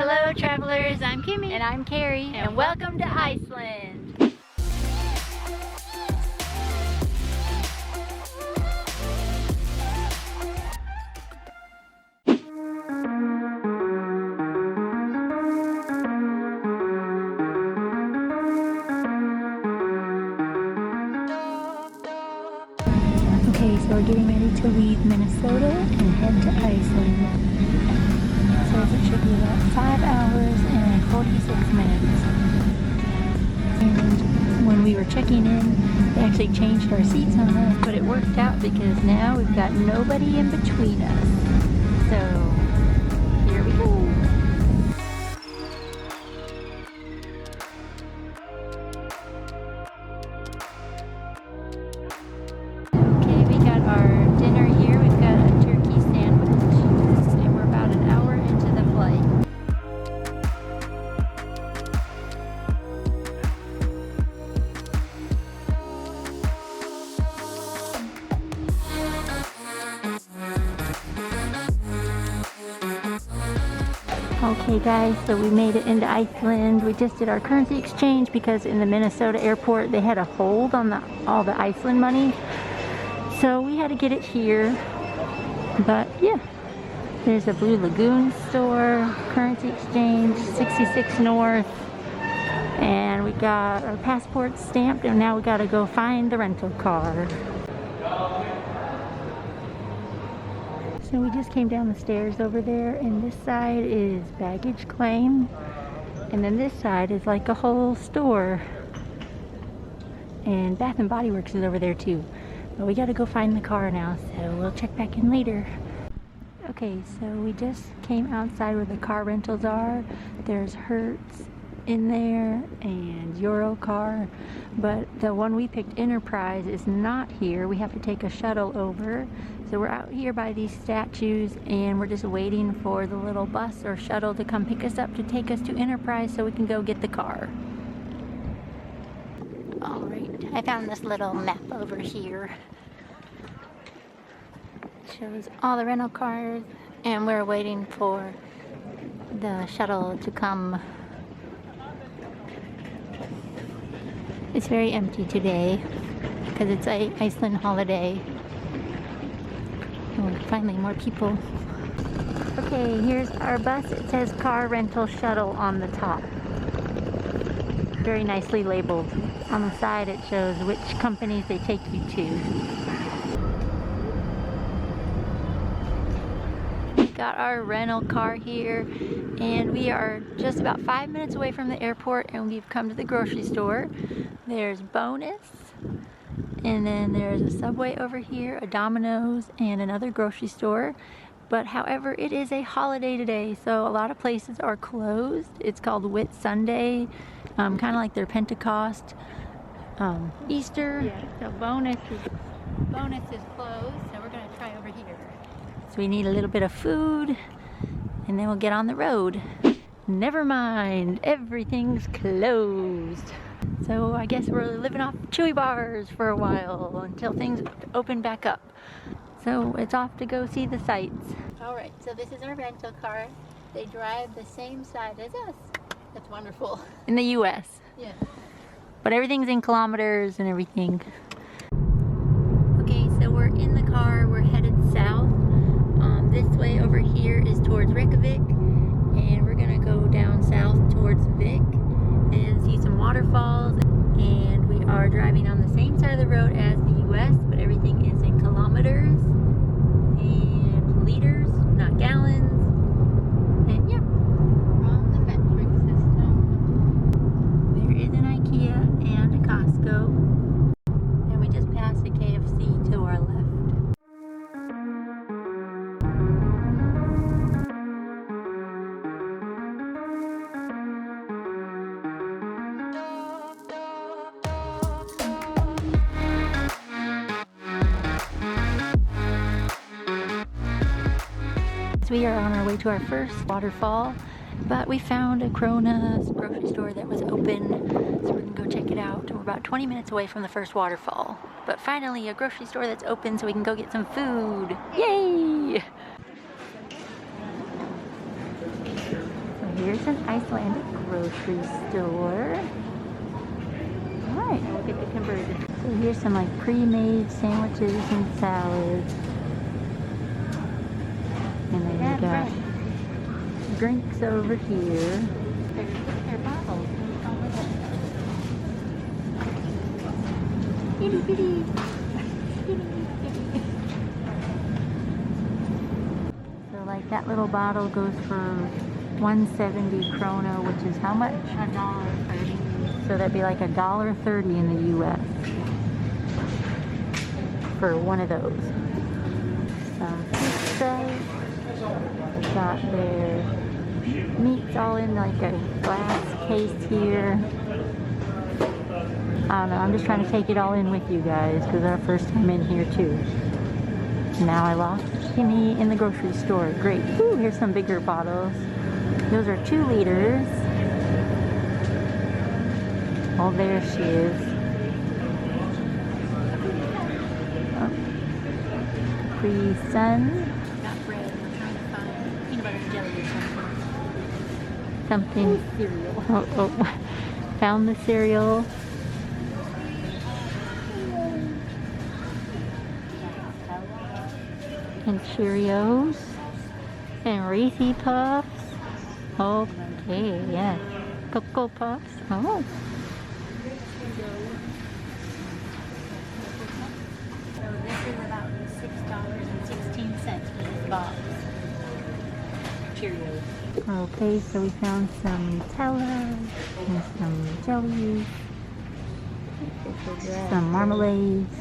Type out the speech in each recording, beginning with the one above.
Hello travelers, I'm Kimi. And I'm Kari. And welcome to Iceland. Okay, so we're getting ready to leave Minnesota and head to Iceland. Says it should be about 5 hours and 46 minutes. And when we were checking in, they actually changed our seats on us, but it worked out because now we've got nobody in between us. So here we go. Okay guys, so we made it into Iceland. We just did our currency exchange because in the Minnesota airport they had a hold on all the Iceland money. So we had to get it here. But yeah, there's a Blue Lagoon store, currency exchange, 66 North. And we got our passports stamped and now we gotta go find the rental car. So we just came down the stairs over there, and this side is baggage claim, and then this side is like a whole store. And Bath and Body Works is over there too. But we gotta go find the car now, so we'll check back in later. Okay, so we just came outside where the car rentals are. There's Hertz in there and Eurocar, but the one we picked, Enterprise, is not here. We have to take a shuttle over. So we're out here by these statues and we're just waiting for the little bus or shuttle to come pick us up to take us to Enterprise so we can go get the car. Alright, I found this little map over here. It shows all the rental cars and we're waiting for the shuttle to come. It's very empty today because it's an Iceland holiday. Oh, finally more people. Okay, here's our bus. It says car rental shuttle on the top. Very nicely labeled. On the side it shows which companies they take you to. We got our rental car here and we are just about 5 minutes away from the airport and we've come to the grocery store. There's Bonus. And then there's a Subway over here, a Domino's, and another grocery store. But however, it is a holiday today, so a lot of places are closed. It's called Whit Sunday, kind of like their Pentecost, Easter. Yeah, so Bonus is closed, so we're gonna try over here. So we need a little bit of food, and then we'll get on the road. Never mind, everything's closed. So I guess we're living off chewy bars for a while until things open back up. So it's off to go see the sights. Alright, so this is our rental car. They drive the same side as us. That's wonderful. In the US. Yeah. But everything's in kilometers and everything. Okay, so we're in the car. We're headed south. This way over here is towards Reykjavik. And we're gonna go down south towards Vik and see some waterfalls, and we are driving on the same side of the road as the US, but everything is in kilometers and liters, not gallons. And yeah, we're on the metric system. There is an IKEA and a Costco, and we just passed a KFC to our left. We are on our way to our first waterfall, but we found a Krona's grocery store that was open, so we're gonna go check it out. We're about 20 minutes away from the first waterfall, but finally a grocery store that's open so we can go get some food. Yay! So here's an Icelandic grocery store. Alright, we'll get the conversion. So here's some like pre-made sandwiches and salads. And then we got drinks over here. They're bottles. Itty bitty. So like that little bottle goes for 170 krona, which is how much? $1.30. So that'd be like $1.30 in the US for one of those. Some pizza. Got their meats all in like a glass case here. I don't know, I'm just trying to take it all in with you guys because our first time in here too. Now I lost Kimi in the grocery store. Great. Ooh, here's some bigger bottles. Those are 2 liters. Oh, there she is. Oh. Free Sun. Got bread. We're trying to find peanut butter and jelly or something. Something. Cereal. Oh. Found the cereal. And Cheerios. And Reese's Puffs. Okay, yeah. Cocoa Puffs. Oh. So this is about $6.16 for this box. Cheerios. Okay, so we found some Nutella and some jellies, some marmalades,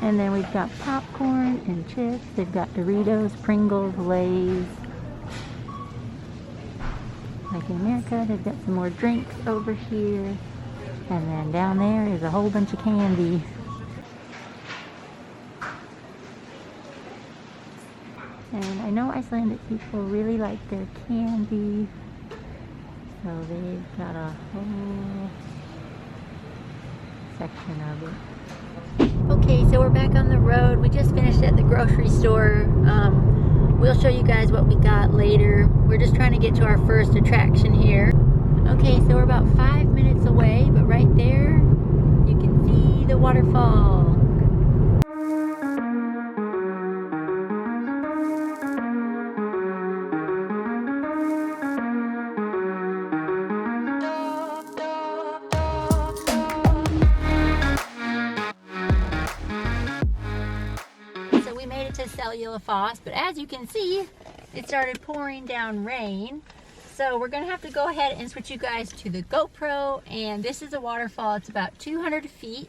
and then we've got popcorn and chips. They've got Doritos, Pringles, Lay's. Like in America, they've got some more drinks over here, and then down there is a whole bunch of candy. And I know Icelandic people really like their candy, so they've got a whole section of it. Okay, so we're back on the road. We just finished at the grocery store. We'll show you guys what we got later. We're just trying to get to our first attraction here. Okay, so we're about 5 minutes away, but right there you can see the waterfall. To Seljalandsfoss, but as you can see, it started pouring down rain. So we're gonna have to go ahead and switch you guys to the GoPro, and this is a waterfall. It's about 200 feet,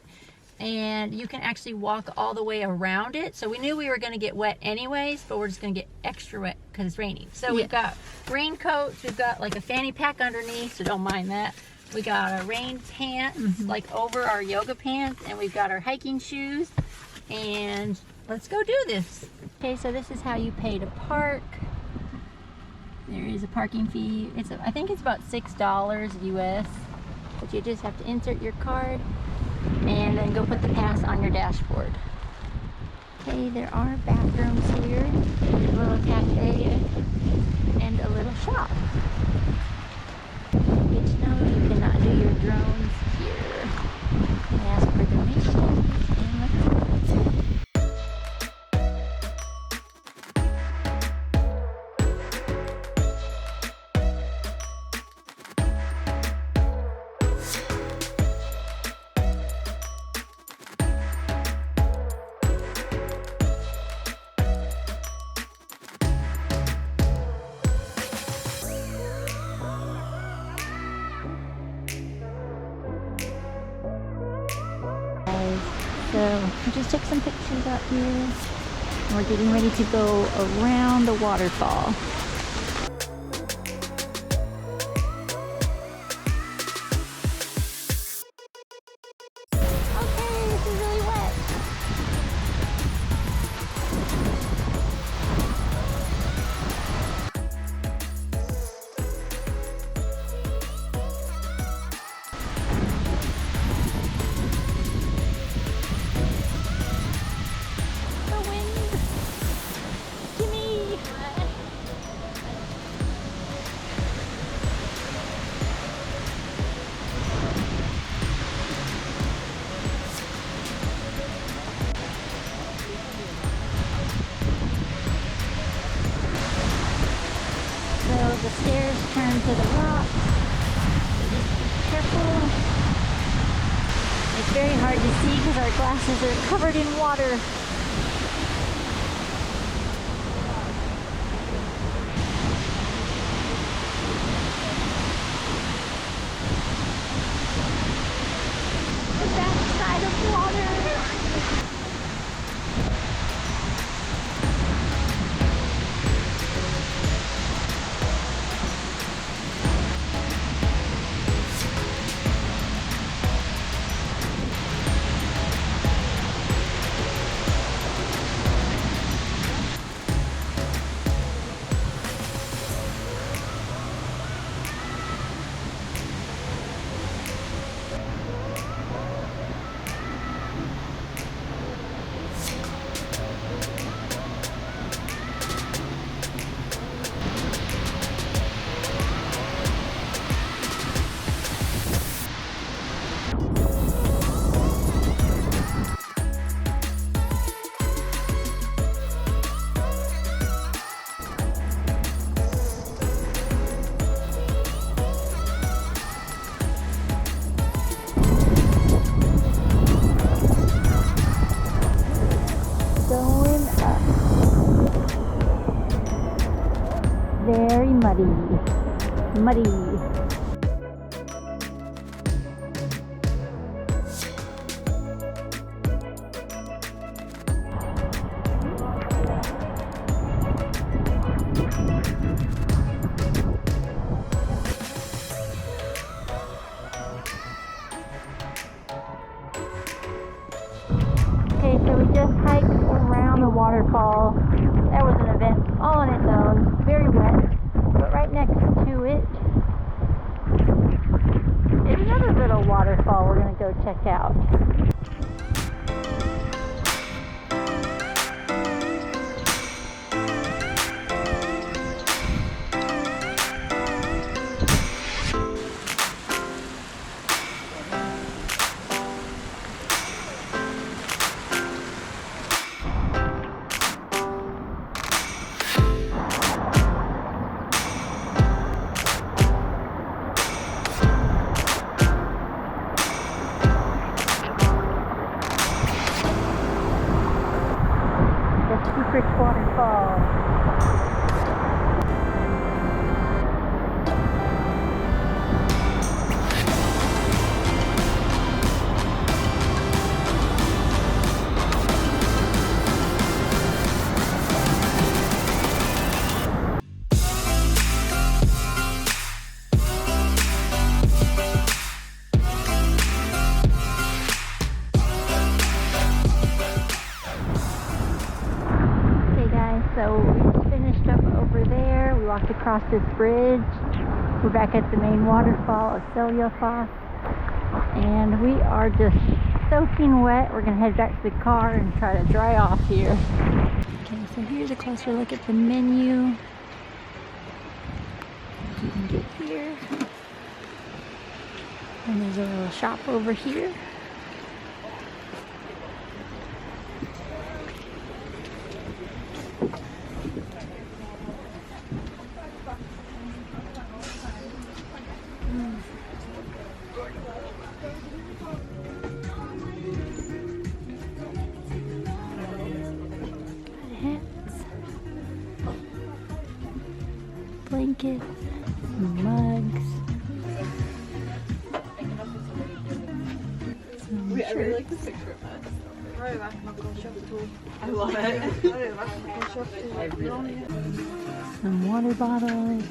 and you can actually walk all the way around it. So we knew we were gonna get wet anyways, but we're just gonna get extra wet because it's raining. So we've got raincoats, we've got like a fanny pack underneath, so don't mind that. We got our rain pants, like over our yoga pants, and we've got our hiking shoes, and let's go do this. Okay, so this is how you pay to park. There is a parking fee. I think it's about $6 US, but you just have to insert your card and then go put the pass on your dashboard. Okay, there are bathrooms here. There's a little cafe and a little shop. Which no, you cannot do your drones here. I ask for donations and let's go. So we just took some pictures out here, and we're getting ready to go around the waterfall. Okay, this is really wet. the stairs turn to the rocks. So just be careful. It's very hard to see because our glasses are covered in water. The backside of water. Very muddy. Okay, so we just hiked around the waterfall. That was an event all on its own. Very wet. But right next to it is another little waterfall we're going to go check out. Waterfall. So we just finished up over there. We walked across this bridge. We're back at the main waterfall of Seljalandsfoss. And we are just soaking wet. We're going to head back to the car and try to dry off here. Okay, so here's a closer look at the menu. You can get here. And there's a little shop over here. Blankets, mugs, I really like this picture of us. I love it. Some water bottles,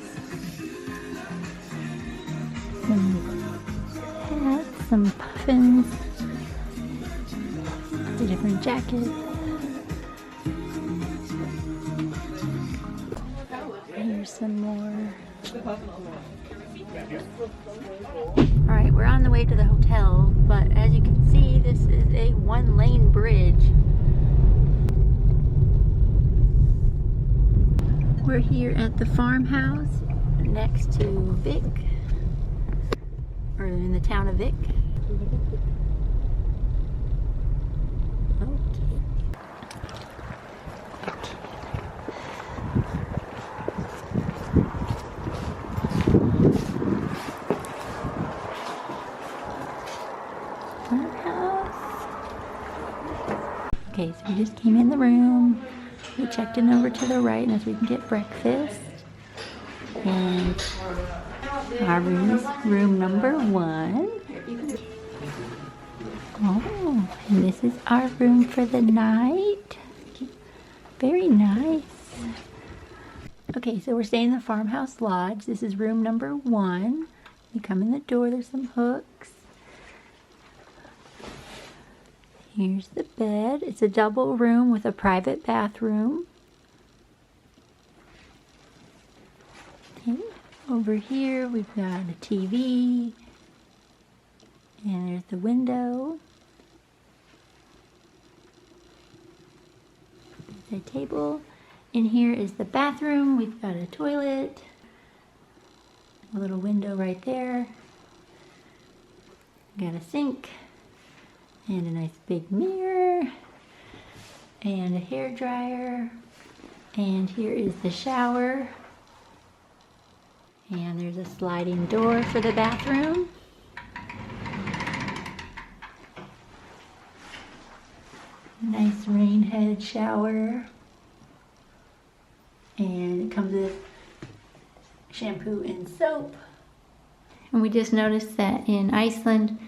some hats, some puffins, the different jackets. Here's some more. Alright, we're on the way to the hotel, but as you can see, this is a one-lane bridge. We're here at the farmhouse next to Vik, or in the town of Vik. Okay, so we just came in the room. We checked in over to the right, and so we can get breakfast. And our room is room number 1. Oh, and this is our room for the night. Very nice. Okay, so we're staying in the Farmhouse Lodge. This is room number 1. You come in the door, there's some hooks. Here's the bed. It's a double room with a private bathroom. Okay, over here we've got a TV. And there's the window. There's a table. In here is the bathroom. We've got a toilet. A little window right there. Got a sink. And a nice big mirror. And a hair dryer. And here is the shower. And there's a sliding door for the bathroom. Nice rain head shower. And it comes with shampoo and soap. And we just noticed that in Iceland,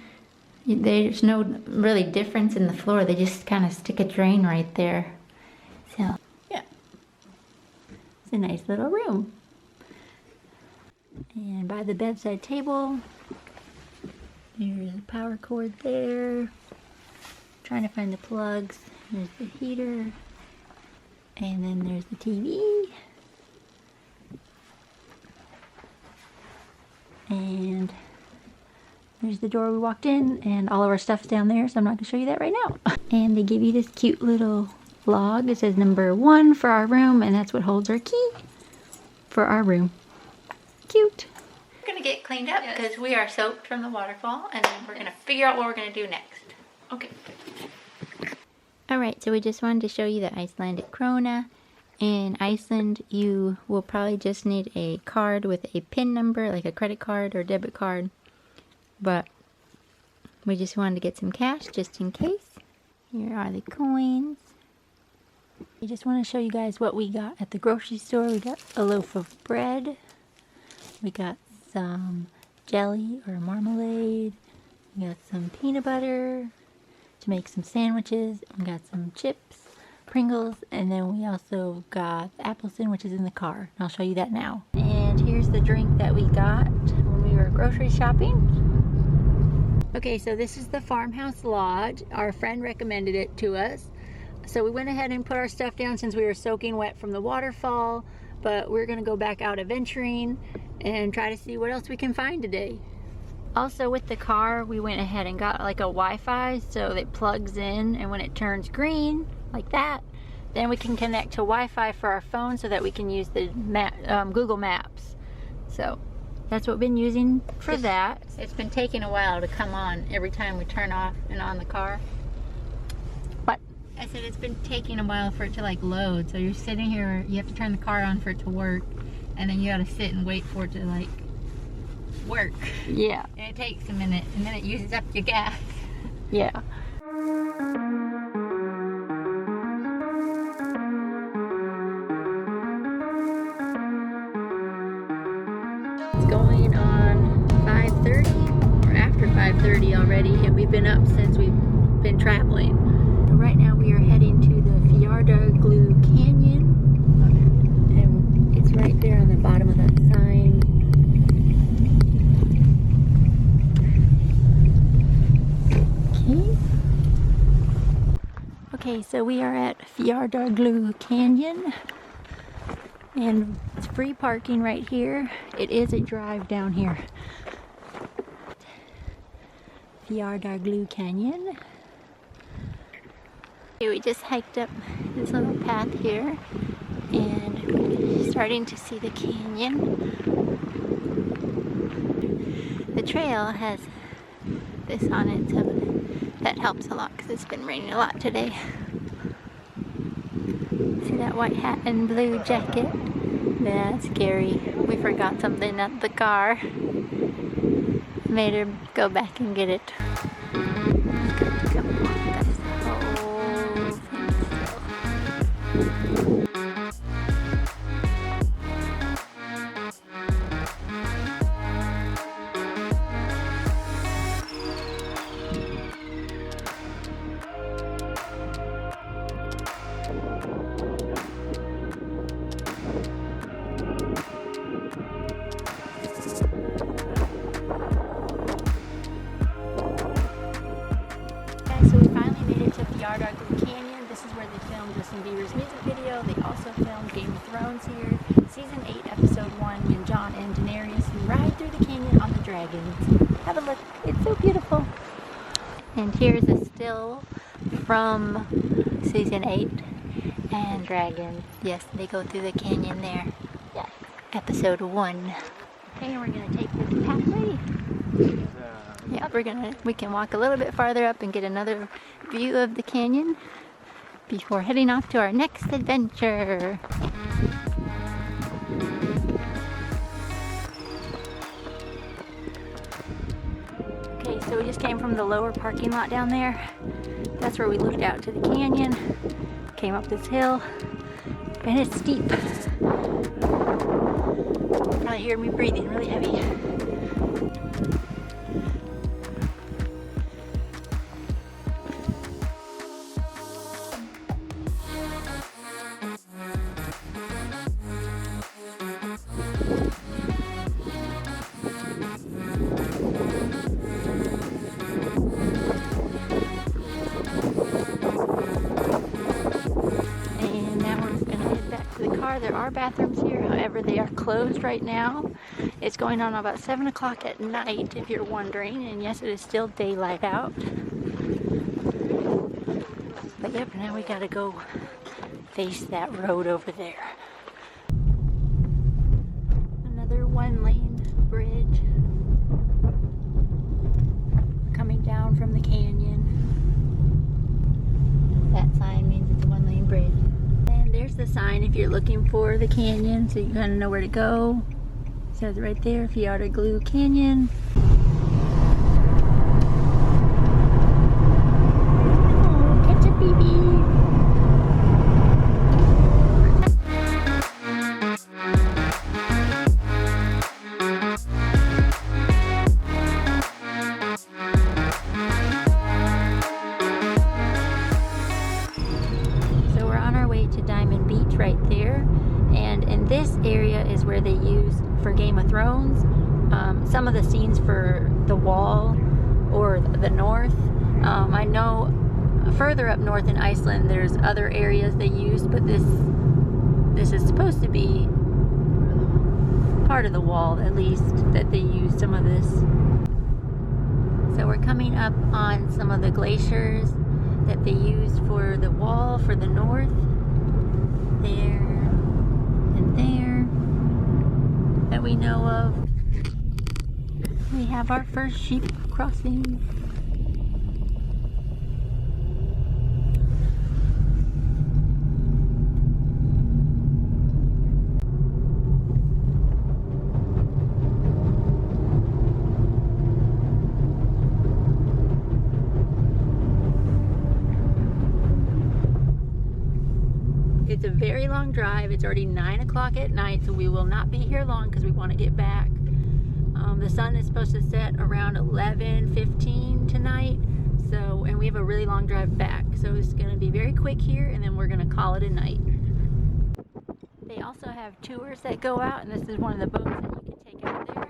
there's no really difference in the floor. They just kind of stick a drain right there. So, yeah. It's a nice little room. And by the bedside table, there's a power cord there. Trying to find the plugs. There's the heater. And then there's the TV. And there's the door we walked in, and all of our stuff's down there, so I'm not going to show you that right now. And they give you this cute little log. It says number 1 for our room, and that's what holds our key for our room. Cute. We're going to get cleaned up because we are soaked from the waterfall, and then we're going to figure out what we're going to do next. Okay. Alright, so we just wanted to show you the Icelandic krona. In Iceland, you will probably just need a card with a PIN number, like a credit card or debit card. But we just wanted to get some cash just in case. Here are the coins. I just want to show you guys what we got at the grocery store. We got a loaf of bread. We got some jelly or marmalade. We got some peanut butter to make some sandwiches. We got some chips, Pringles, and then we also got apple sandwiches in the car. And I'll show you that now. And here's the drink that we got when we were grocery shopping. Okay, so this is the Farmhouse Lodge. Our friend recommended it to us. So we went ahead and put our stuff down since we were soaking wet from the waterfall, but we're gonna go back out adventuring and try to see what else we can find today. Also with the car, we went ahead and got like a Wi-Fi so it plugs in, and when it turns green, like that, then we can connect to Wi-Fi for our phone so that we can use the Google Maps. So that's what we've been using for that. It's been taking a while to come on every time we turn off and on the car. But I said it's been taking a while for it to like load. So you're sitting here, you have to turn the car on for it to work, and then you gotta sit and wait for it to like work. Yeah. And it takes a minute, and then it uses up your gas. Yeah. Going on 5:30 or after 5:30 already, and we've been up since we've been traveling. Right now we are heading to the Fjadargljúfur Canyon, and it's right there on the bottom of that sign. Okay, so we are at Fjadargljúfur Canyon. And it's free parking right here. It is a drive down here. Fjadargljúfur Canyon. Okay, we just hiked up this little path here, and we're starting to see the canyon. The trail has this on it, so that helps a lot because it's been raining a lot today. See that white hat and blue jacket? That's Kari. We forgot something at the car. Made her go back and get it. Come on, that's the whole thing. where they filmed Justin Bieber's music video. They also filmed Game of Thrones here, Season 8, Episode 1, when Jon and Daenerys ride through the canyon on the dragons. Have a look. It's so beautiful. And here's a still from Season 8 and dragons. Yes, they go through the canyon there. Yes. Episode 1. Okay, and we're going to take this pathway. Yeah, we can walk a little bit farther up and get another view of the canyon before heading off to our next adventure. Okay, so we just came from the lower parking lot down there. That's where we looked out to the canyon, came up this hill, and it's steep. Probably hear me breathing really heavy. There are bathrooms here, however they are closed right now. It's going on about 7 o'clock at night, if you're wondering, and yes, it is still daylight out. But yep, now we gotta go face that road over there. Another one-lane bridge coming down from the canyon. That sign means it's a one-lane bridge. There's the sign if you're looking for the canyon, so you kind of know where to go. It says right there, Fjadargljúfur Canyon. Oh, catch a baby. Right there, and in this area is where they used for Game of Thrones some of the scenes for the wall or the north. I know further up north in Iceland there's other areas they used, but this is supposed to be part of the wall, at least, that they used some of this. So we're coming up on some of the glaciers that they used for the wall for the north. There and there that we know of. We have our first sheep crossing. It's a very long drive. It's already 9 o'clock at night, so we will not be here long because we want to get back. The sun is supposed to set around 11:15 tonight, so, and we have a really long drive back, so it's going to be very quick here, and then we're going to call it a night. They also have tours that go out, and this is one of the boats that you can take out there.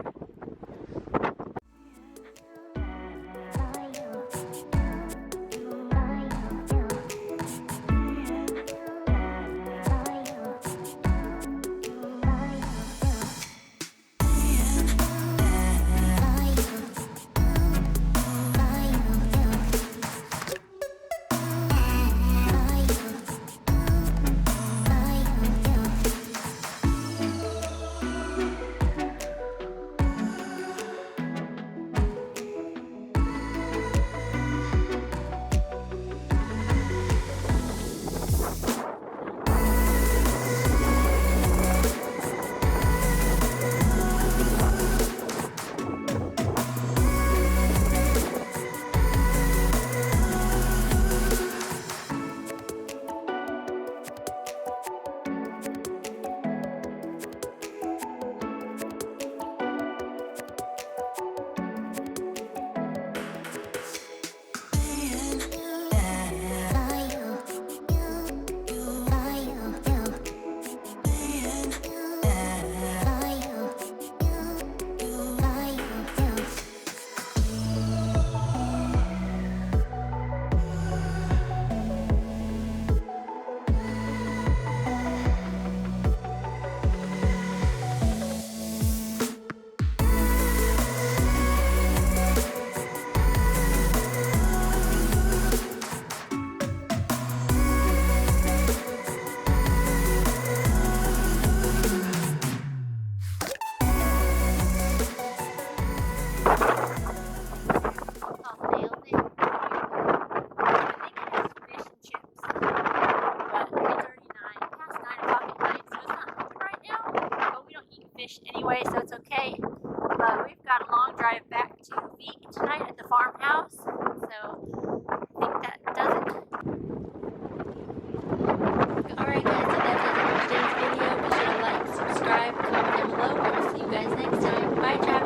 Vik tonight at the farmhouse. So I think that does it. Alright guys, so that's it for today's video. Be sure to like, subscribe, comment down below. I will see you guys next time. Bye, Travis.